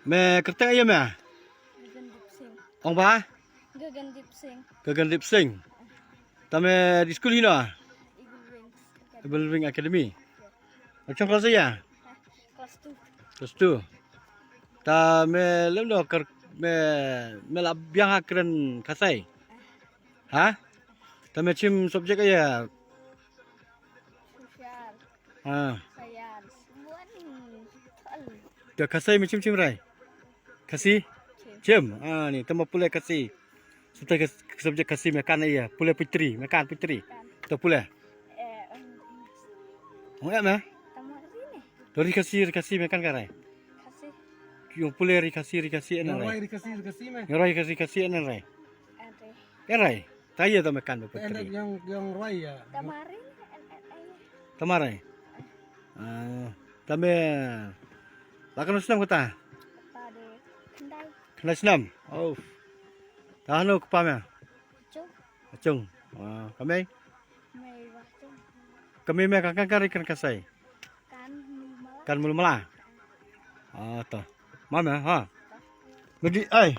Mẹ cực tay em à? Ông ba? Gagan Lip Sing. Tame di school hino ah? Eagle Wing Academy. Macam kelas ya? Kelas 2. Ta me lem do me labiang akren kasai. Ha? Ta me cim subjek ya. Ha. Dia kasai macam cim rai. Kasih? Cim. Ah ni tama pulai kasih. Serta subjek kasih makan ya. Pulai putri, makan putri. Tu pulai. Oh ya mah? Dari kasih makan karai. Yung pulai kasih enan rai. Ngerai kasih enan rai. Erai. Taya tu makan putri. Yang rai ya. Tamarai. Tame lakan senam kata. Kena senam. Oh. Tahan lo kepamnya. Acung. Kami me kan kari kan kasai. Kan mulu malah. Ah toh. Mama ha. Jadi ai.